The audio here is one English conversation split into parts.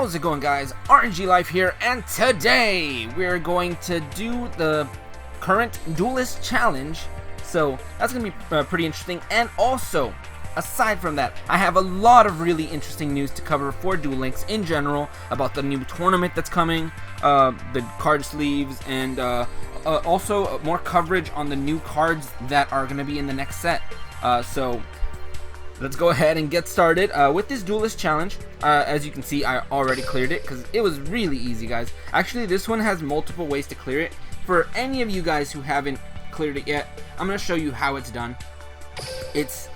How's it going, guys? RNG Life here, and today we're going to do the current Duelist Challenge. So that's going to be pretty interesting. And also, aside from that, I have a lot of really interesting news to cover for Duel Links in general about the new tournament that's coming, the card sleeves, and also more coverage on the new cards that are going to be in the next set. So let's go ahead and get started with this Duelist Challenge. As you can see, I already cleared it because it was really easy, guys. Actually, this one has multiple ways to clear it. For any of you guys who haven't cleared it yet, I'm going to show you how it's done. It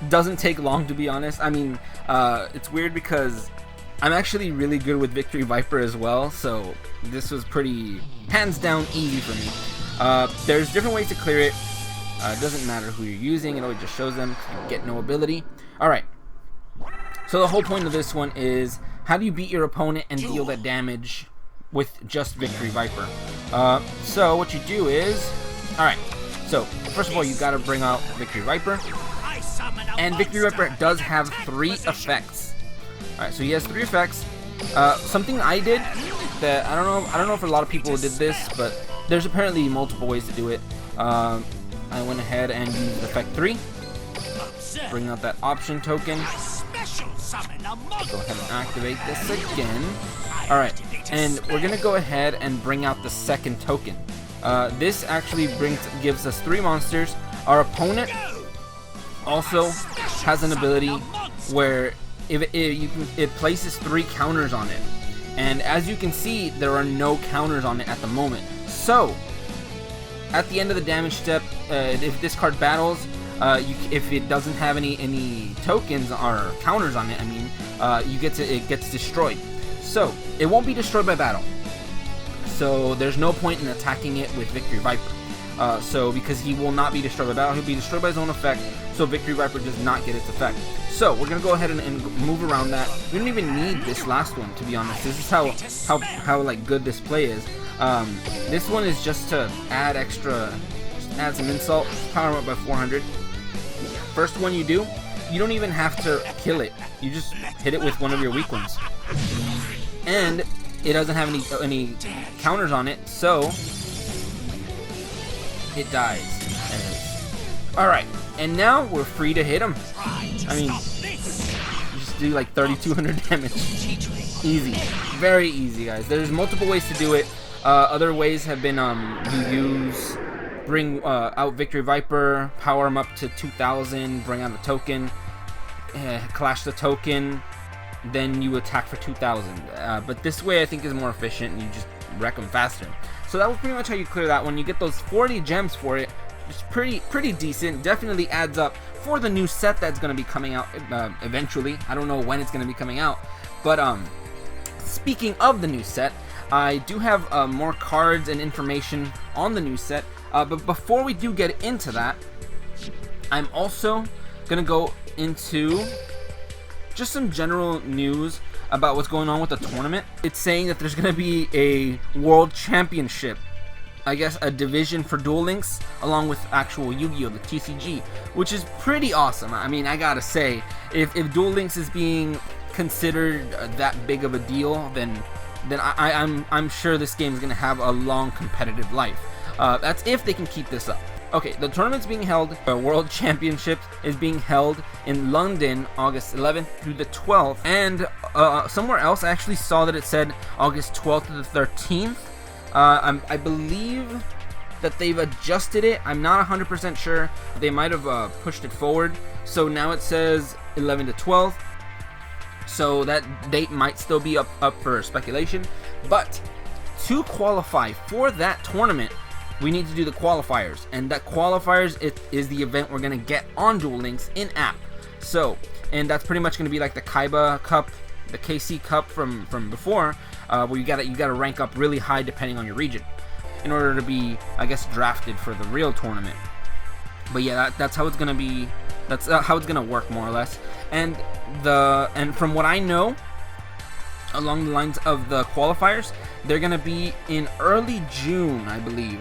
doesn't take long, to be honest. I mean, it's weird because I'm actually really good with Victory Viper as well, so this was pretty hands down easy for me. There's different ways to clear it. It doesn't matter who you're using, it always just shows them. You get no ability. Alright, so the whole point of this one is how do you beat your opponent and deal that damage with just Victory Viper. So what you do is, alright, so first of all you gotta bring out Victory Viper, and Victory Viper does have 3 effects. Alright, so he has 3 effects. Something I did that I don't know if a lot of people did this, but there's apparently multiple ways to do it. I went ahead and used effect 3. Bring out that option token. Go ahead and activate this again. Alright, and we're gonna go ahead and bring out the second token. This actually gives us 3 monsters. Our opponent also has an ability where it places 3 counters on it. And as you can see, there are no counters on it at the moment. So at the end of the damage step, if this card battles, if it doesn't have any tokens or counters on it, I mean, it gets destroyed. So it won't be destroyed by battle. So there's no point in attacking it with Victory Viper. So because he will not be destroyed by battle, he'll be destroyed by his own effect. So Victory Viper does not get its effect. So we're gonna go ahead and move around that. We don't even need this last one, to be honest. This is how like good this play is. This one is just to add some insult, power him up by 400. First one you do, you don't even have to kill it. You just hit it with one of your weak ones. And it doesn't have any counters on it, so it dies. Alright, and now we're free to hit him. I mean, you just do like 3,200 damage. Easy. Very easy, guys. There's multiple ways to do it. Other ways have been bring out Victory Viper, power him up to 2,000, bring out a token, clash the token, then you attack for 2,000. But this way I think is more efficient and you just wreck them faster. So that was pretty much how you clear that one. You get those 40 gems for it. It's pretty decent. Definitely adds up for the new set that's going to be coming out eventually. I don't know when it's going to be coming out. But speaking of the new set, I do have more cards and information on the new set. But before we do get into that, I'm also going to go into just some general news about what's going on with the tournament. It's saying that there's going to be a World Championship, I guess a division for Duel Links, along with actual YuGiOh, the TCG, which is pretty awesome. I mean, I gotta say, if Duel Links is being considered that big of a deal, then I'm sure this game is going to have a long competitive life. That's if they can keep this up. Okay, the tournament's being held, the World Championship is being held in London, August 11th through the 12th, and somewhere else I actually saw that it said August 12th to the 13th. I believe that they've adjusted it. I'm not 100% sure. They might have pushed it forward, so now it says 11 to 12. So that date might still be up for speculation. But to qualify for that tournament, we need to do the qualifiers. And that qualifiers is the event we're going to get on Duel Links in-app. So, and that's pretty much going to be like the Kaiba Cup, the KC Cup from before, where you gotta rank up really high depending on your region in order to be, I guess, drafted for the real tournament. But yeah, that's how it's going to be. That's how it's gonna work, more or less. And from what I know, along the lines of the qualifiers, they're gonna be in early June, I believe.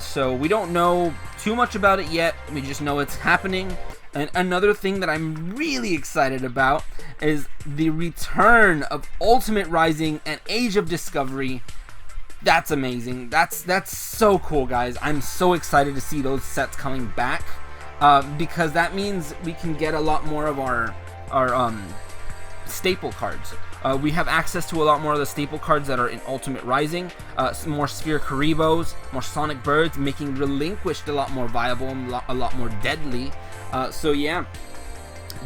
So we don't know too much about it yet. We just know it's happening, And another thing that I'm really excited about is the return of Ultimate Rising and Age of Discovery. That's amazing. That's so cool, guys. I'm so excited to see those sets coming back, because that means we can get a lot more of our staple cards. We have access to a lot more of the staple cards that are in Ultimate Rising, some more Sphere Karibos, more Sonic Birds, making Relinquished a lot more viable and a lot more deadly. So yeah,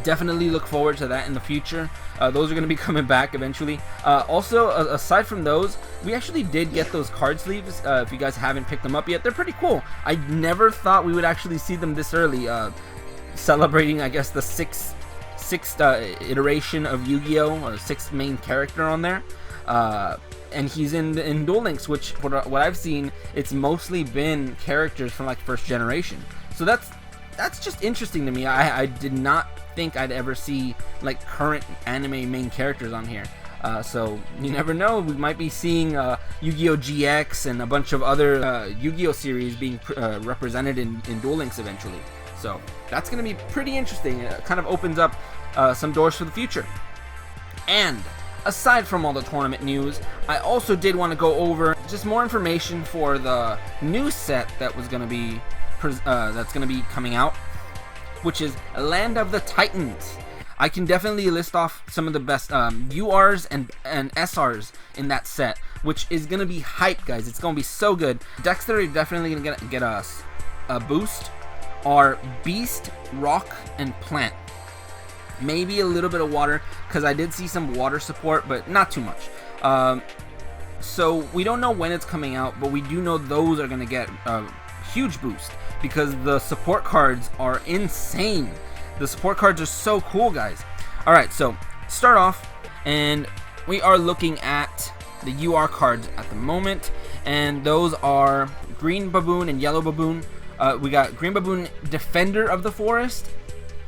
definitely look forward to that in the future. Those are going to be coming back eventually. Also, aside from those, we actually did get those card sleeves. If you guys haven't picked them up yet, they're pretty cool. I never thought we would actually see them this early, celebrating, I guess, the sixth iteration of Yu-Gi-Oh, or sixth main character on there. And he's in Duel Links, which what I've seen, it's mostly been characters from like first generation. So that's just interesting to me. I did not think I'd ever see like current anime main characters on here. So you never know, we might be seeing Yu-Gi-Oh GX and a bunch of other Yu-Gi-Oh series being represented in Duel Links eventually. So that's going to be pretty interesting. It kind of opens up some doors for the future. And aside from all the tournament news, I also did want to go over just more information for the new set that was going to be coming out, which is Land of the Titans. I can definitely list off some of the best URs and SRs in that set, which is going to be hype, guys. It's going to be so good. Decks that are definitely going to get us a boost are Beast, Rock, and Plant. Maybe a little bit of water, because I did see some water support, but not too much. So we don't know when it's coming out, but we do know those are going to get a huge boost, because the support cards are insane. The support cards are so cool, guys. Alright, so start off, and we are looking at the UR cards at the moment, and those are Green Baboon and Yellow Baboon. We got Green Baboon, Defender of the Forest,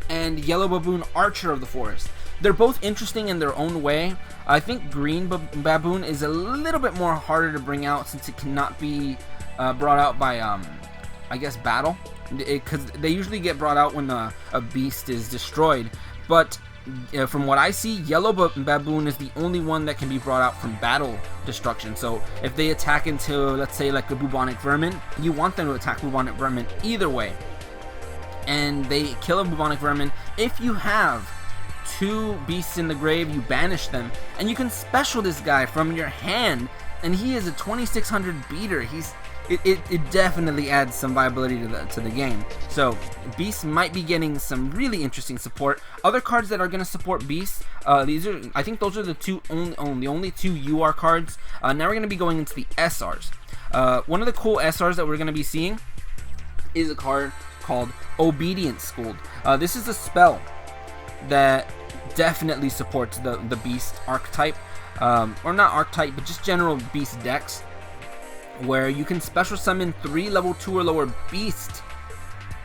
and Yellow Baboon, Archer of the Forest. They're both interesting in their own way. I think Green Baboon is a little bit more harder to bring out, since it cannot be brought out by, I guess, battle. Because they usually get brought out when a beast is destroyed. But from what I see, Yellow Baboon is the only one that can be brought out from battle destruction. So if they attack into, let's say, like the Bubonic Vermin, you want them to attack Bubonic Vermin either way. And they kill a Bubonic Vermin. If you have two beasts in the grave, you banish them, and you can special this guy from your hand, and he is a 2600 beater. It definitely adds some viability to the game. So Beasts might be getting some really interesting support. Other cards that are going to support Beasts, I think those are the only two UR cards. Now we're going to be going into the SRs. One of the cool SRs that we're going to be seeing is a card called Obedience Schooled. This is a spell that definitely supports the Beast archetype, or not archetype, but just general Beast decks, where you can special summon 3 level 2 or lower Beast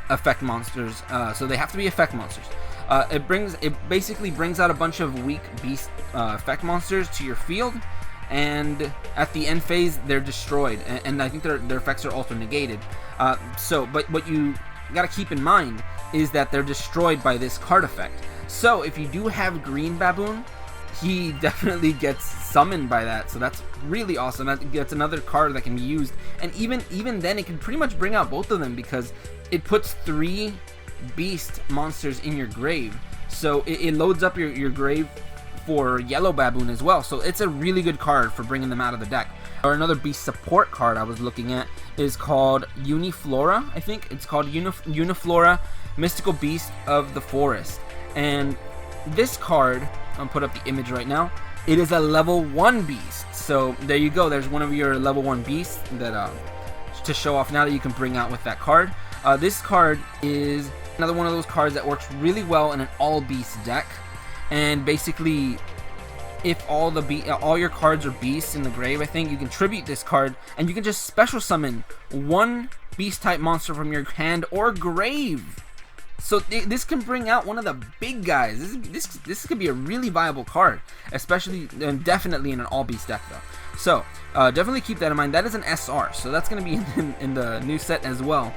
effect monsters. So they have to be effect monsters. It basically brings out a bunch of weak Beast effect monsters to your field, and at the end phase they're destroyed, and I think their effects are also negated. But what you gotta keep in mind is that they're destroyed by this card effect. So if you do have Green Baboon, he definitely gets summoned by that, so that's really awesome. That gets another card that can be used, and even then it can pretty much bring out both of them, because it puts 3 beast monsters in your grave, so it loads up your grave for Yellow Baboon as well. So it's a really good card for bringing them out of the deck. Or another beast support card I was looking at is called Uniflora. I think it's called Uniflora, Mystical Beast of the Forest. And this card, I'll put up the image right now, it is a level 1 beast. So there you go, there's one of your level 1 beasts that to show off now that you can bring out with that card. This card is another one of those cards that works really well in an all beast deck, and basically if all your cards are beasts in the grave, I think you can tribute this card, and you can just special summon 1 beast type monster from your hand or grave. So this can bring out one of the big guys. This could be a really viable card, especially and definitely in an all beast deck though. So definitely keep that in mind. That is an SR, so that's going to be in the new set as well.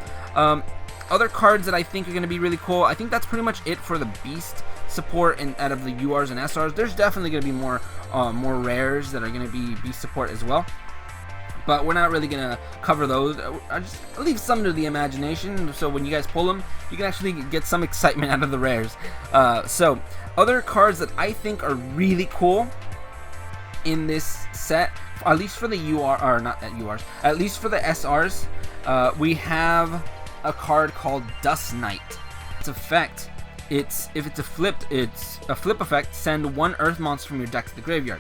Other cards that I think are going to be really cool, I think that's pretty much it for the Beast support and out of the URs and SRs. There's definitely going to be more rares that are going to be Beast support as well, but we're not really going to cover those. I just leave some to the imagination, so when you guys pull them, you can actually get some excitement out of the rares. So other cards that I think are really cool in this set, at least for the at least for the SRs, we have a card called Dust Knight. Its effect, if it's a flip effect, send one earth monster from your deck to the graveyard.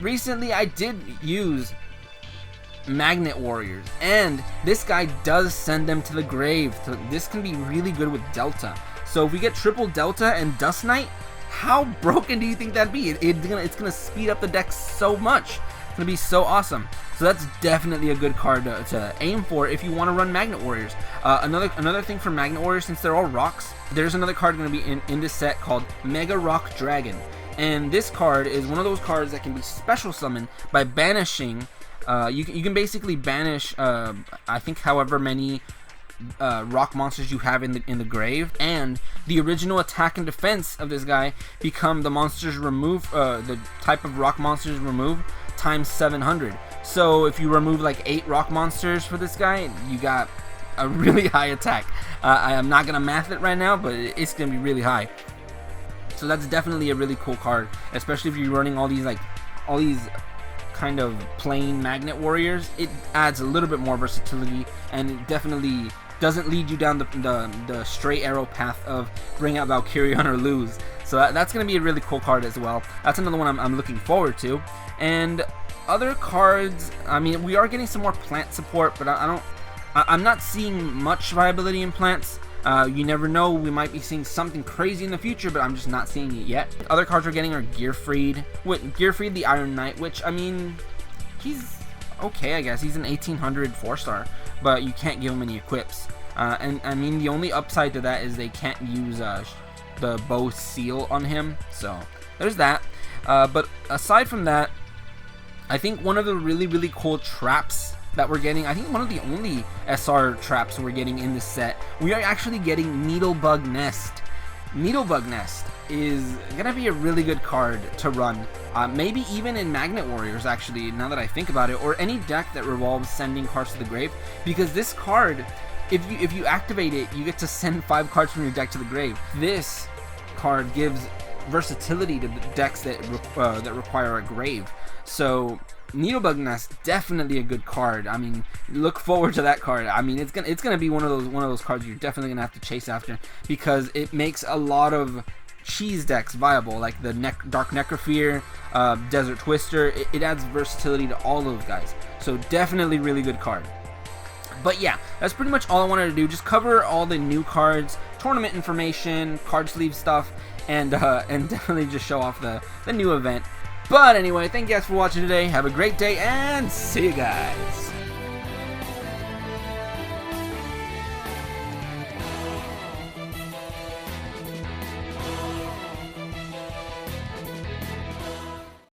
Recently I did use Magnet Warriors, and this guy does send them to the grave. So this can be really good with Delta. So if we get triple Delta and Dust Knight, how broken do you think that'd be? It's gonna speed up the deck so much. It's gonna be so awesome. So that's definitely a good card to aim for if you want to run Magnet Warriors. Another thing for Magnet Warriors, since they're all rocks, there's another card going to be in this set called Mega Rock Dragon. And this card is one of those cards that can be special summoned by banishing. You can basically banish, I think, however many rock monsters you have in the grave, and the original attack and defense of this guy become the monsters removed, the type of rock monsters removed times 700. So if you remove like 8 rock monsters for this guy, you got a really high attack. I am not gonna math it right now, but it's gonna be really high. So that's definitely a really cool card, especially if you're running all these kind of plain Magnet Warriors. It adds a little bit more versatility, and it definitely doesn't lead you down the straight arrow path of bring out Valkyrion or lose. So that's going to be a really cool card as well. That's another one I'm looking forward to. And other cards, I mean, we are getting some more plant support, but I'm not seeing much viability in plants. You never know, we might be seeing something crazy in the future, but I'm just not seeing it yet. Other cards we're getting are Gearfried. Gearfried the Iron Knight, which, I mean, he's okay, I guess. He's an 1800 4-star, but you can't give him any equips. And I mean, the only upside to that is they can't use the bow seal on him, so there's that. But aside from that, I think one of the really cool traps that we're getting, I think one of the only SR traps we're getting in this set, we are actually getting Needlebug Nest. Needlebug Nest is gonna be a really good card to run, maybe even in Magnet Warriors, actually, now that I think about it, or any deck that revolves sending cards to the grave, because this card, if you activate it, you get to send 5 cards from your deck to the grave. This card gives versatility to the decks that require a grave. So Needlebug Nest, definitely a good card. I mean, look forward to that card. I mean, it's gonna be one of those cards you're definitely gonna have to chase after, because it makes a lot of cheese decks viable, like the Dark Necrosphere, Desert Twister. It adds versatility to all those guys. So definitely really good card. But yeah, that's pretty much all I wanted to do. Just cover all the new cards, tournament information, card sleeve stuff, and definitely just show off the new event. But anyway, thank you guys for watching today. Have a great day, and see you guys.